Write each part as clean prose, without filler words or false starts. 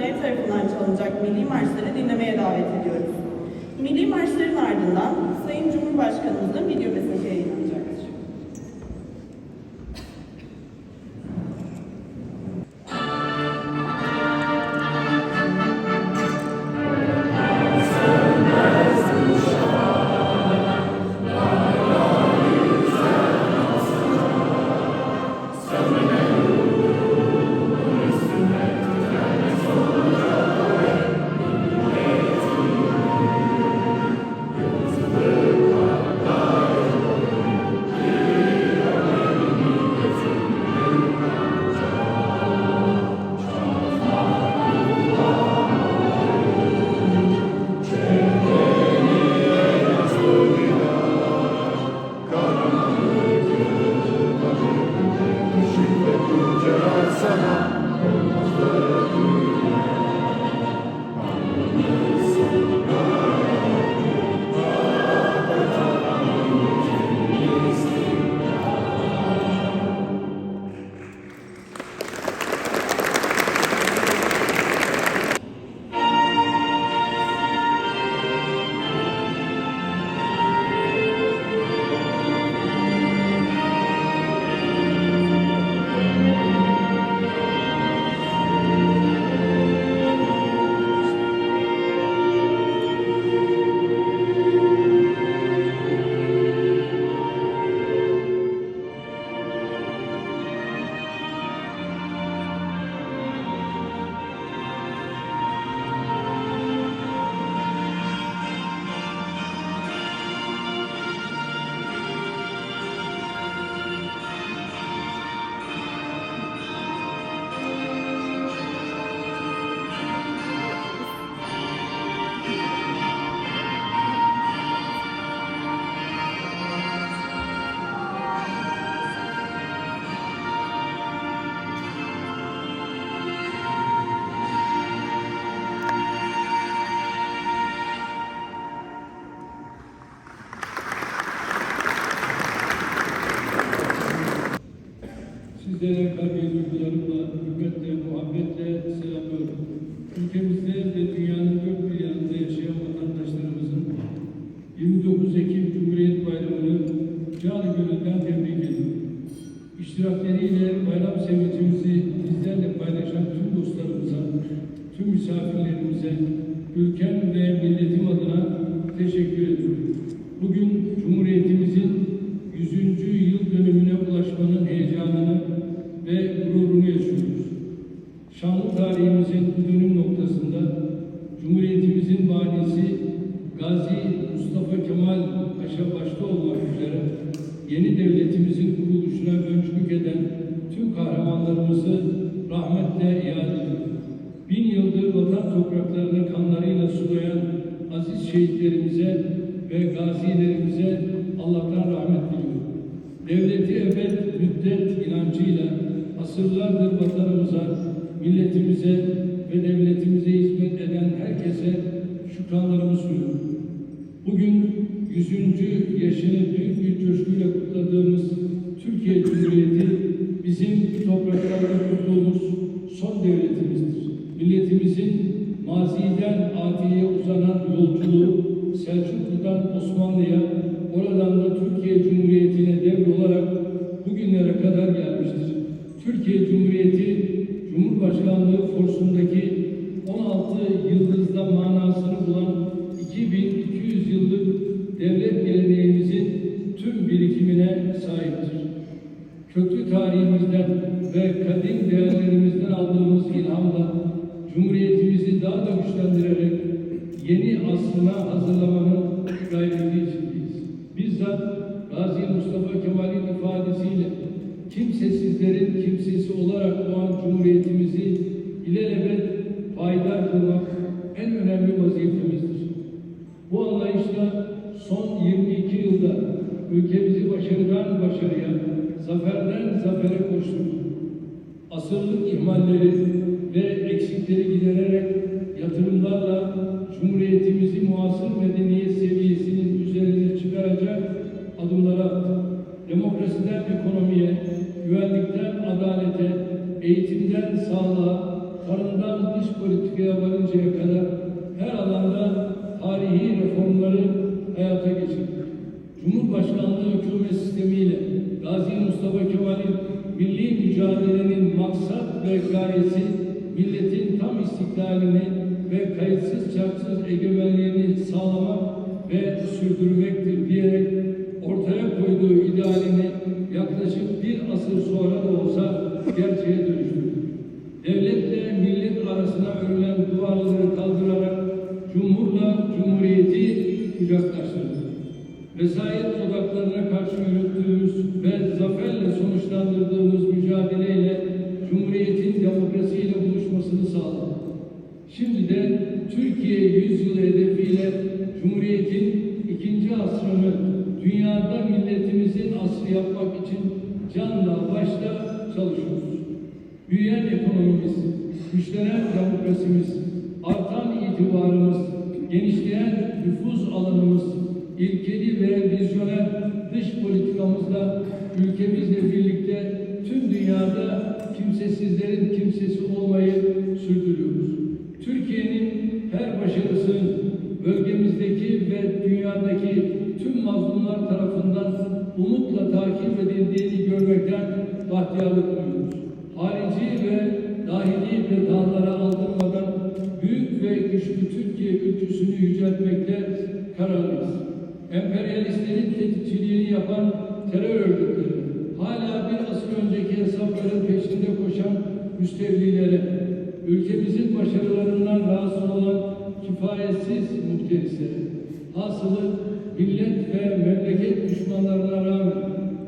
Derneği tarafından çalınacak milli marşları dinlemeye davet ediyoruz. Milli marşların ardından Sayın Cumhurbaşkanımızın video mesajı yayınlanacaktır. Sizlere kalbi duygularımla, hürmetle, muhabbetle selamlıyorum. Ülkemizde ve dünyanın dört bir yanında yaşayan vatandaşlarımızın 29 Ekim Cumhuriyet Bayramı'nı canı gönülden tebrik ediyorum. İştirakleriyle bayram sevincimizi bizlerle paylaşan tüm dostlarımıza, tüm misafirlerimize, ülkem ve milletim adına teşekkür ediyorum. Bugün Cumhuriyetimizin 100. yıl dönümüne ulaşmanın heyecanını ve gururunu yaşıyoruz. Şanlı tarihimizin bu dönüm noktasında Cumhuriyetimizin banisi Gazi Mustafa Kemal Paşa başta olmak üzere yeni devletimizin kuruluşuna öncülük eden tüm kahramanlarımızı rahmetle iade ediyorum. 1000 yıldır vatan topraklarını kanlarıyla sulayan aziz şehitlerimize ve gazilerimize Allah'tan rahmet diliyorum. Devleti ebed müddet inancıyla asırlardır vatanımıza, milletimize ve devletimize hizmet eden herkese şükranlarımı sunuyorum. Bugün 100. yaşını büyük bir coşkuyla kutladığımız Türkiye Cumhuriyeti bizim bu topraklarda kurduğumuz son devletimizdir. Milletimizin maziden atiye uzanan yolculuğu Selçuklu'dan Osmanlı'ya, oradan da Türkiye Cumhuriyeti'ne devrolarak bugünlere kadar gelmiştir. Türkiye Cumhuriyeti, Cumhurbaşkanlığı forsundaki 16 yıldızda manasını bulan 2200 yıllık devlet geleneğimizin tüm birikimine sahiptir. Köklü tarihimizden ve kadim değerlerimizden aldığımız ilhamla Cumhuriyetimizi daha da güçlendirerek yeni asrına hazırlamanın gayreti içindeyiz. Bizzat Gazi Mustafa Kemal'in ifadesiyle kimsesizlerin kimsesi olarak doğan Cumhuriyetimizi ilelebet payidar kılmak en önemli vazifemizdir. Bu anlayışla son 22 yılda ülkemizi başarıdan başarıya, zaferden zafere koşturduk. Asırlık ihmalleri ve eksikleri gidererek yatırımlarla Cumhuriyetimizi muasır medeniyet seviyesinin üzerine çıkaracak adımları attı. Demokrasiden ekonomiye, güvenlikten adalete, eğitimden sağlığa, tarımdan dış politikaya varıncaya kadar her alanda tarihi reformları hayata geçirdik. Cumhurbaşkanlığı hükümet sistemiyle Gazi Mustafa Kemal'in milli mücadelenin maksat ve gayesi milletin tam istiklalini ve kayıtsız şartsız egemenliğini sağlamak ve sürdürmektir diyerek ortaya koyduğu idealini yaklaşık bir asır sonra da olsa gerçeğe dönüştürdü. Devletle millet arasına örülen duvarları kaldırarak Cumhurla Cumhuriyeti kucaklaştırdı. Vesayet odaklarına karşı yürüttüğümüz ve zaferle sonuçlandırdığımız mücadeleyle Cumhuriyetin demokrasiyle buluşmasını sağladı. Şimdi de Türkiye yüzyılı hedefiyle Cumhuriyetin ikinci asrını dünyada milletimizin asrı yapmak için canla başla çalışıyoruz. Büyüyen ekonomimiz, güçlenen demokrasimiz, artan itibarımız, genişleyen nüfuz alanımız, ilkeli ve vizyoner dış politikamızla ülkemizle birlikte tüm dünyada kimsesizlerin kimsesi olmayı sürdürüyoruz. Türkiye'nin her başarısının bölgemizdeki ve dünyadaki tüm mazlumlar tarafından umutla takip edildiğini görmekten bahtiyarlık duyuyoruz. Harici ve dahili dağlara aldırmadan büyük ve güçlü Türkiye ülküsünü yüceltmekte kararlıyız. Emperyalistlerin tetikçiliğini yapan terör örgütleri, hala bir asır önceki hesapların peşinde koşan müstevlilere, ülkemizin başarılarından rahatsız olan kifayetsiz muhterisleri, hasılı millet ve memleket düşmanlarına rağmen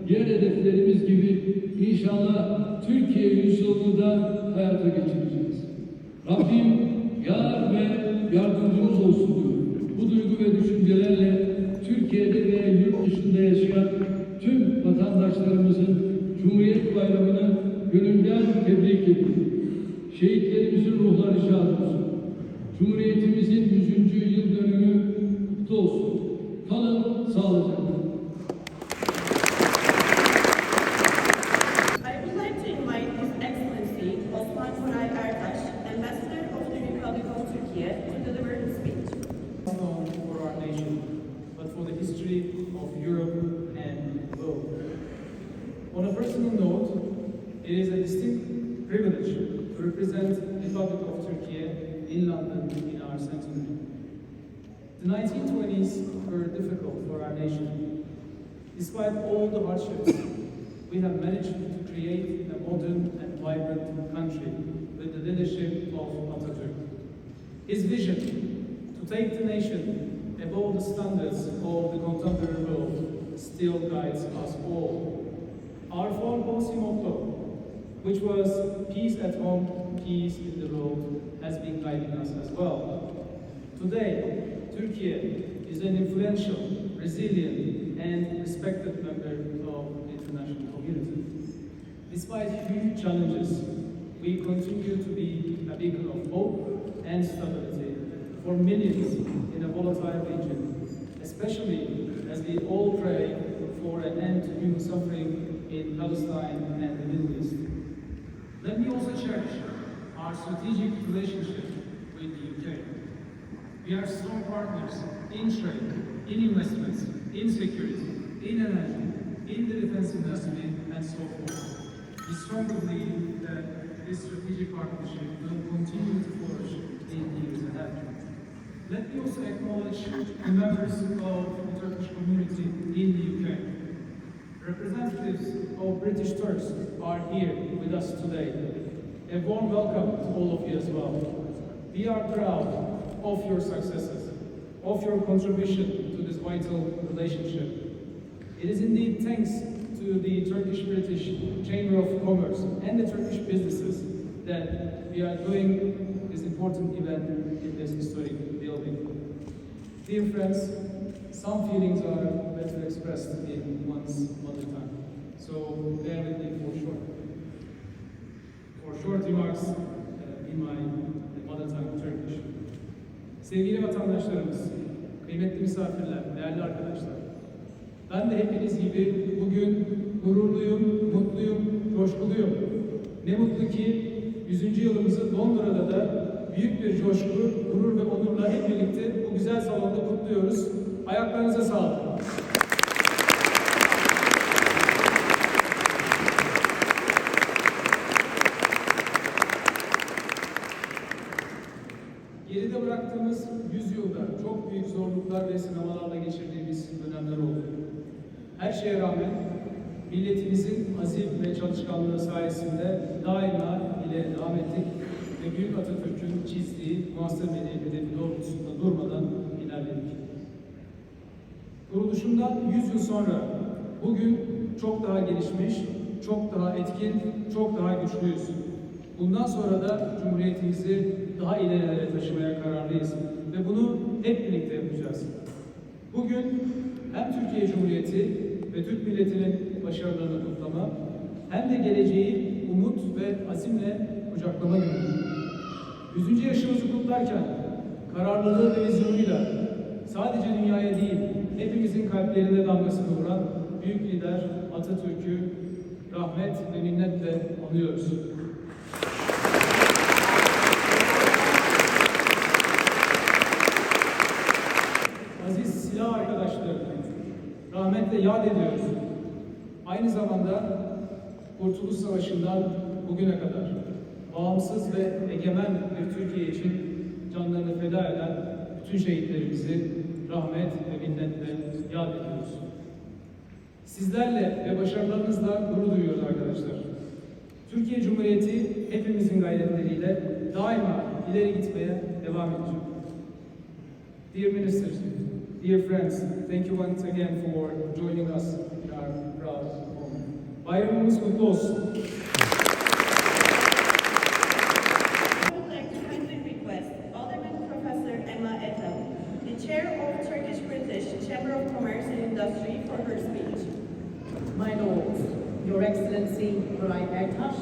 diğer hedeflerimiz gibi inşallah Türkiye yüzyılını da hayata geçireceğiz. Rabbim yar ve yardımcımız olsun diyor. Bu duygu ve düşüncelerle Türkiye'de ve yurt dışında yaşayan tüm vatandaşlarımızın Cumhuriyet Bayramı'nı gönülden tebrik ediyorum. Şehitlerimizin ruhları şad olsun. Cumhuriyetimizin 100. yıl dönümü kutlu olsun. Kalın sağlıcakla. For our nation, but for the history of Europe and the world. On a personal note, it is a distinct privilege to represent the Republic of Turkey in London in our centenary. The 1920s were difficult for our nation. Despite all the hardships, we have managed to create a modern and vibrant country with the leadership of Atatürk. His vision to take the nation above the standards of the contemporary world still guides us all. Our foreign policy motto, which was peace at home, peace in the world, has been guiding us as well. Today, Turkey is an influential, resilient, and respected member of the international community. Despite huge challenges, we continue to be a beacon of hope and stability for millions in a volatile region, especially as we all pray for an end to human suffering in Palestine and the Middle East. Let me also cherish our strategic relationship with the UK. We are strong partners in trade, in investments, in security, in energy, in the defense industry, and so forth. We strongly believe that this strategic partnership will continue to flourish in the years ahead. Let me also acknowledge the members of the Turkish community in the UK. Representatives of British Turks are here with us today. A warm welcome to all of you as well. We are proud of your successes, of your contribution to this vital relationship. It is indeed thanks to the Turkish-British Chamber of Commerce and the Turkish businesses that we are doing this important event in this historic building. Dear friends, some feelings are better expressed in one's mother tongue, so bear with me for short remarks in my mother tongue, Turkish. Sevgili vatandaşlarımız, kıymetli misafirler, değerli arkadaşlar, ben de hepiniz gibi bugün gururluyum, mutluyum, coşkuluyum. Ne mutlu ki 100. yılımızı Londra'da da büyük bir coşku, gurur ve onurla hep birlikte bu güzel salonda kutluyoruz. Ayaklarınıza sağlık. Geride bıraktığımız 100 yılda çok büyük zorluklar ve sınamalarla geçirdiğimiz dönemler oldu. Her şeye rağmen milletimizin azim ve çalışkanlığı sayesinde daima ile devam ettik ve Büyük Atatürk'ün çizdiği muasır medeniyet hedefi doğrultusunda durmadan ilerledik. Kuruluşundan 100 yıl sonra bugün çok daha gelişmiş, çok daha etkin, çok daha güçlüyüz. Bundan sonra da Cumhuriyetimizi daha ilerilere taşımaya kararlıyız ve bunu hep birlikte yapacağız. Bugün hem Türkiye Cumhuriyeti ve Türk milletinin başarılarını kutlama, hem de geleceği umut ve azimle kucaklama günü. 100. yaşımızı kutlarken kararlılığı ve vizyonuyla sadece dünyaya değil, hepimizin kalplerine damgasını vuran büyük lider Atatürk'ü rahmet ve minnetle anıyoruz. Aziz silah arkadaşlarını rahmetle yad ediyoruz. Aynı zamanda Kurtuluş Savaşı'ndan bugüne kadar bağımsız ve egemen bir Türkiye için canlarını feda eden bütün şehitlerimizi rahmet ve minnetle yad ediyoruz. Sizlerle ve başarılarınızla gurur duyuyoruz arkadaşlar. Türkiye Cumhuriyeti hepimizin gayretleriyle daima ileri gitmeye devam edecek. Dear Ministers, dear friends, thank you once again for joining us in our proud moment. Bayramımız kutlu olsun. Chair of Turkish-British Chamber of Commerce and Industry for her speech. My Lords, Your Excellency, Bright Ektaş,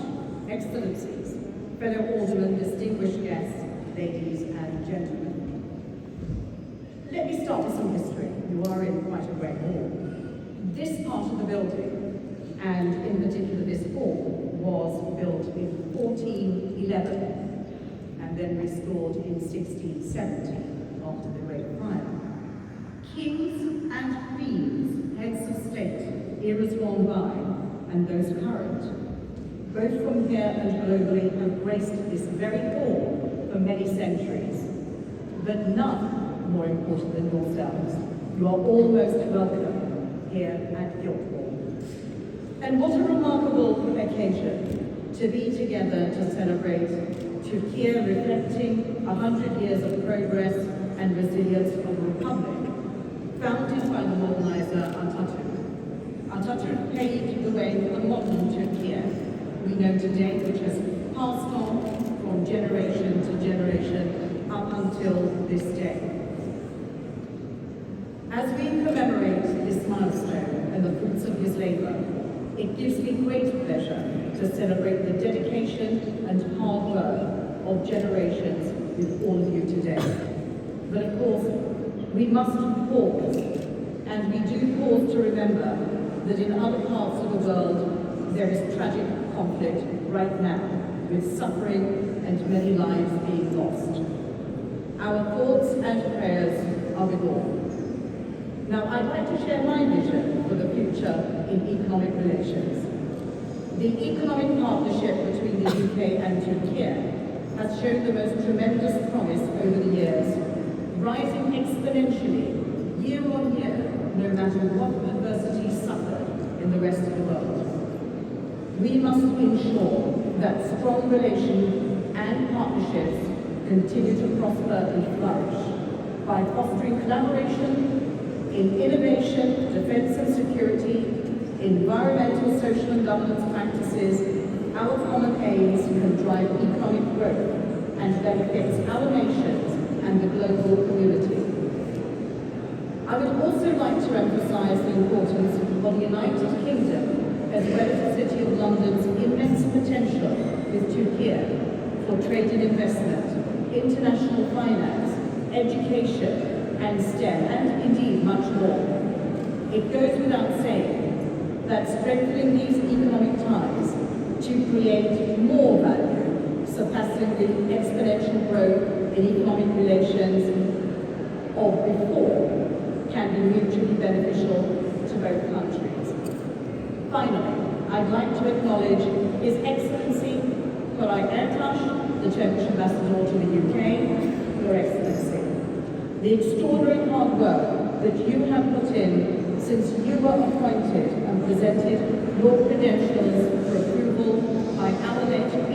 Excellencies, fellow aldermen, distinguished guests, ladies and gentlemen. Let me start with some history. You are in quite a great hall. This part of the building, and in particular this hall, was built in 1411 and then restored in 1670 after the Great Fire. Kings and queens, heads of state, eras gone by, and those current, both from here and globally, have graced this very hall for many centuries. But none more important than yourselves. You are all most welcome here at Guildhall. And what a remarkable occasion to be together to celebrate Türkiye reflecting 100 years of progress and resilience of a republic, founded by the modernizer Atatürk. Atatürk paved the way for the modern Türkiye we know today, which has passed on from generation to generation up until this day. As we commemorate this milestone and the fruits of his labour, it gives me great pleasure to celebrate the dedication and hard work of generations with all of you today. But of course, we must pause, and we do pause to remember that in other parts of the world there is tragic conflict right now, with suffering and many lives being lost. Our thoughts and prayers are with all. Now, I'd like to share my vision for the future in economic relations. The economic partnership between the UK and Türkiye has shown the most tremendous promise over the years, rising exponentially year on year, no matter what adversity suffered in the rest of the world. We must ensure that strong relations and partnerships continue to prosper and flourish by fostering collaboration in innovation, defence and security, environmental, social and governance practices. Our common aims can drive economic growth and benefits our nations and the global community. I would also like to emphasise the importance of the United Kingdom as well as the City of London's immense potential with Türkiye for trade and investment, international finance, education and STEM, and indeed much more. It goes without saying that strengthening these economic ties to create more value, surpassing the exponential growth in economic relations of before, can be mutually beneficial to both countries. Finally, I'd like to acknowledge His Excellency Koray Ertaş, the Turkish Ambassador to the UK, Your Excellency. The extraordinary hard work that you have put in since you were appointed and presented your credentials for approval by our letter B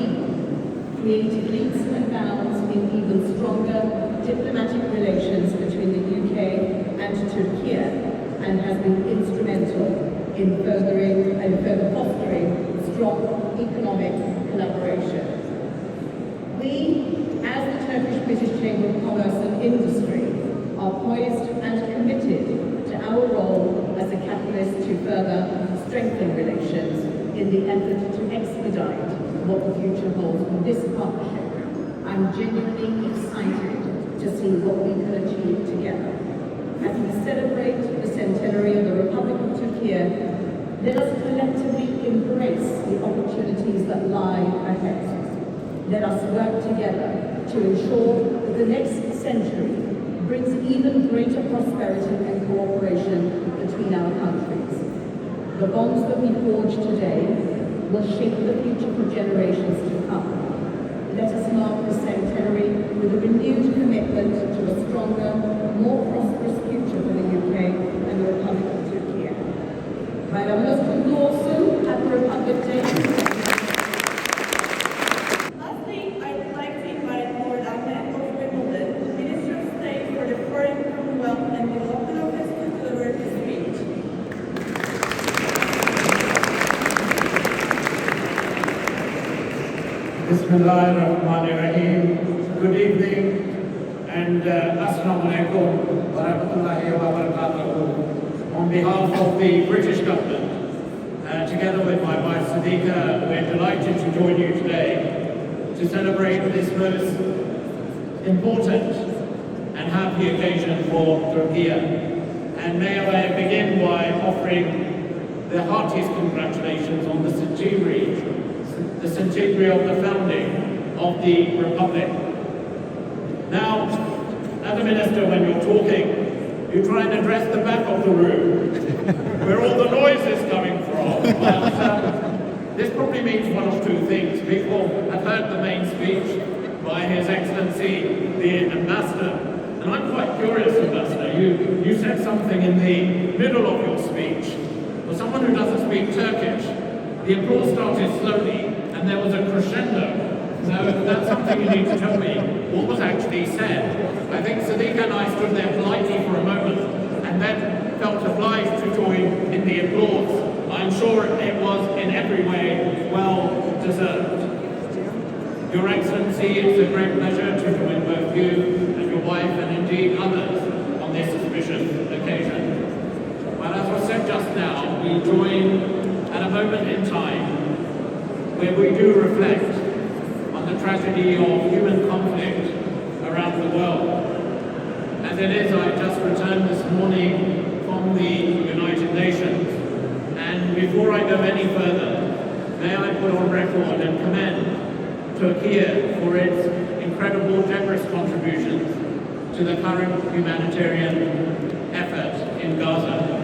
created leaps and bounds in even stronger diplomatic relations between the UK and Turkey, and has been instrumental in further fostering strong economic collaboration. We, as the Turkish-British Chamber of Commerce and Industry, are poised and committed to our role as a catalyst to further strengthen relations in the effort to expedite what the future holds for this partnership. I'm genuinely excited to see what we can achieve together. As we celebrate the centenary of the Republic of Turkey, let us collectively embrace the opportunities that lie ahead. Let us work together to ensure that the next century brings even greater prosperity and cooperation between our countries. The bonds that we forge today will shape the future for generations to come. Let us mark the centenary with a renewed commitment to a stronger, more prosperous future for the UK and the Republic of Turkey. Bayramınız kutlu olsun. Happy Republic Day. Lastly, I would like to invite Lord Ahmed of Guildhall, Minister of State for the Foreign, Commonwealth and Development Office, to deliver his speech. Bismillahirrahmanirrahim. Good evening and Assalamu alaikum wa rahmatullahi wa barakatuh. On behalf of the British government, together with my wife Sadiqa, we're delighted to join you today to celebrate this most important and happy occasion for Turkey. And may I begin by offering the heartiest congratulations on the centenary of the founding of the Republic. Now, as a minister, when you're talking, you try and address the back of the room, where all the noise is coming from. But this probably means one of two things. People have heard the main speech by His Excellency, the Ambassador. And I'm quite curious, Ambassador, you said something in the middle of your speech. For someone who doesn't speak Turkish, the applause started slowly, and there was a crescendo. So that's something you need to tell me what was actually said. I think Sadiqa and I stood there politely for a moment and then felt obliged to join in the applause. I'm sure it was in every way well deserved. Your Excellency, it's a great pleasure to join both you and your wife and indeed others on this auspicious occasion. Well, as was said just now, we join at a moment in time where we do reflect on the tragedy of human conflict around the world. As it is, I just returned this morning from the United Nations, and before I go any further, may I put on record and commend Turkey for its incredible, generous contributions to the current humanitarian effort in Gaza.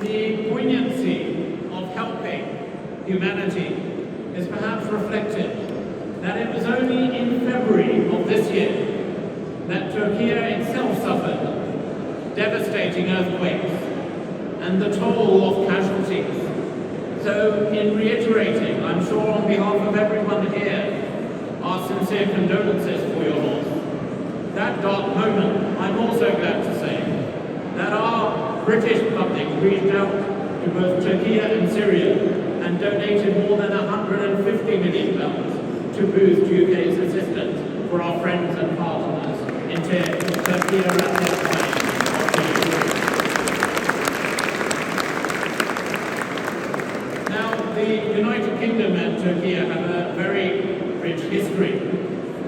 The poignancy of helping humanity is perhaps reflected that it was only in February of this year that Turkey itself suffered devastating earthquakes and the toll of casualties. So in reiterating, I'm sure on behalf of everyone here, our sincere condolences for your loss. That dark moment, I'm also glad to say that our British public reached out to both Turkey and Syria and donated more than £150 million to boost UK's assistance for our friends and partners in Turkey at that time. Now, the United Kingdom and Turkey have a very rich history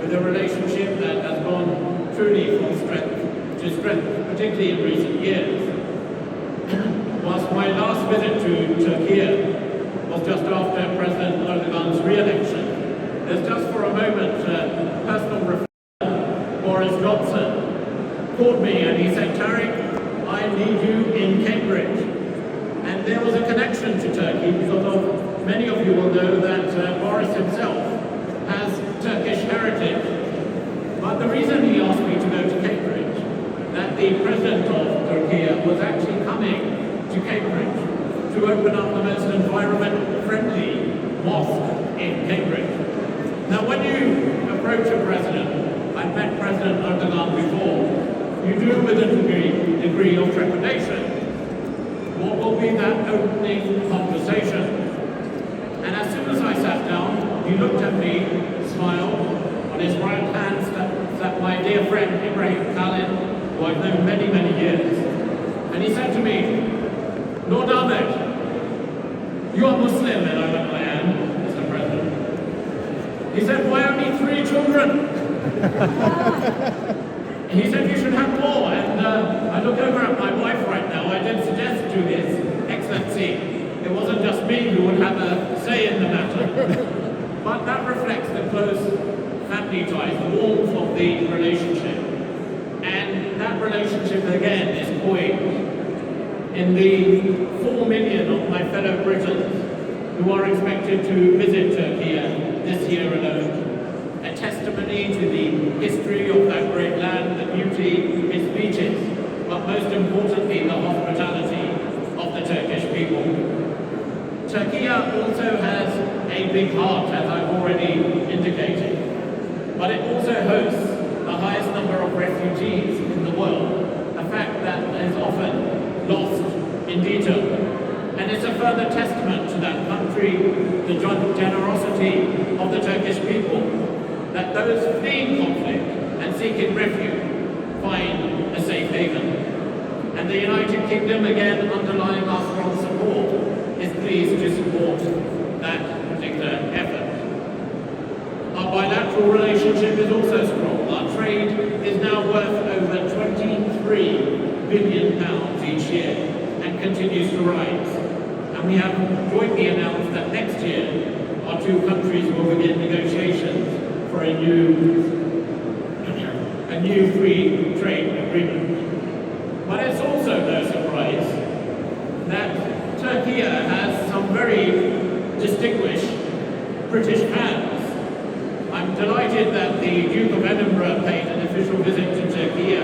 with a relationship that has gone truly from strength to to strength, particularly in recent years. Whilst my last visit to Turkey was just after President Erdogan's re-election, there's just for a moment personal reflection. Boris Johnson called me and he said, "Tariq, I need you in Cambridge." And there was a connection to Turkey because of, many of you will know that Boris himself has Turkish heritage. But the reason he asked me to go to Cambridge, that the President of Turkey was actually coming to Cambridge to open up the most environment-friendly mosque in Cambridge. Now when you approach a president, I've met President Erdogan before, you do with a degree of trepidation. What will be that opening conversation? And as soon as I sat down, he looked at me, smiled, on his right hand sat my dear friend Ibrahim Khalid, who I've known many, many years. And he said to me, "No, David, you are Muslim," and I went, "I am, Mr. President." He said, "Why only 3 children?" And he said, "You should have more." And I look over at my wife right now. I did suggest to His Excellency it wasn't just me who would have a say in the matter. But that reflects the close family ties, the warmth of the relationship. And that relationship again is buoyed in the 4 million of my fellow Britons who are expected to visit Turkey this year alone. A testimony to the history of that great land, the beauty, its beaches, but most importantly, the hospitality of the Turkish people. Turkey also has a big heart, as I've already indicated, but it also hosts the highest number of refugees in the world, a fact that is often lost in detail. And it's a further testament to that country, the generosity of the Turkish people, that those fleeing conflict and seeking refuge find a safe haven. And the United Kingdom, again underlying our strong support, is pleased to support that particular effort. Our bilateral relationship is also strong. Our trade is now worth over £23 billion each year and continues to rise. And we have jointly announced that next year our 2 countries will begin negotiations for a new free trade agreement. But it's also no surprise that Turkey has some very distinguished British fans. I'm delighted that the Duke of Edinburgh paid an official visit to Turkey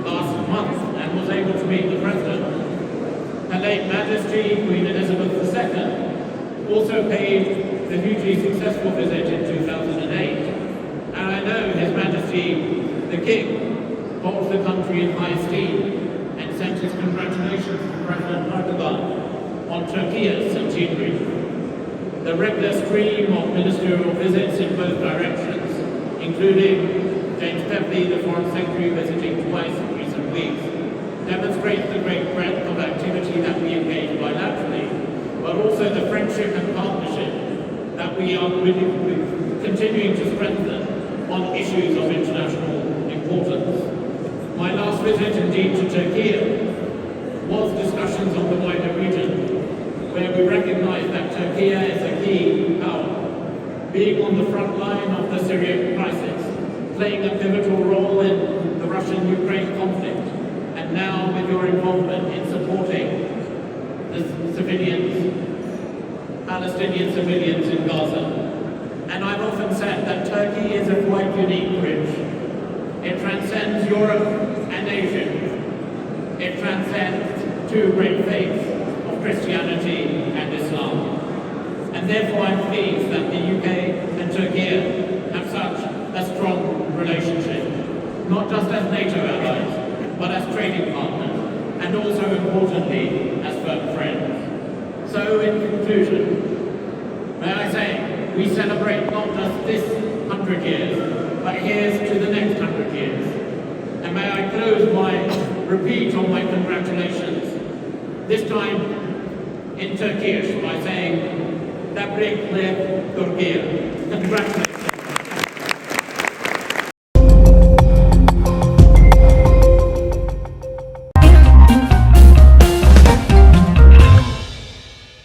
last month and was able to meet the President. Her late Majesty, Queen Elizabeth II, also paid the hugely successful visit in 2008. And I know His Majesty the King holds the country in high esteem and sent his congratulations to President Erdogan on Turkey's centenary. The regular stream of ministerial visits in both directions, including James Pepley, the Foreign Secretary, visiting twice in recent weeks, demonstrates the great breadth of activity that we engage bilaterally, but also the friendship and partnership that we are continuing to strengthen on issues of international importance. My last visit indeed to Turkey was discussions on the wider region, where we recognize that Turkey is a key power, being on the front line of the Syrian crisis, playing a pivotal role in the Russian-Ukraine conflict, and now with your involvement in supporting the Palestinian civilians in Gaza. And I've often said that Turkey is a quite unique bridge. It transcends Europe and Asia. It transcends 2 great faiths of Christianity and Islam. And therefore I'm pleased that the UK and Turkey have such a strong relationship, not just as NATO allies, but as trading partners, and also importantly, as firm friends. So in conclusion, may I say, we celebrate not just this 100 years, but here's to the next 100 years. And may I close repeat on my congratulations, this time in Turkish by saying, Davetlileri Turkey. Congratulations.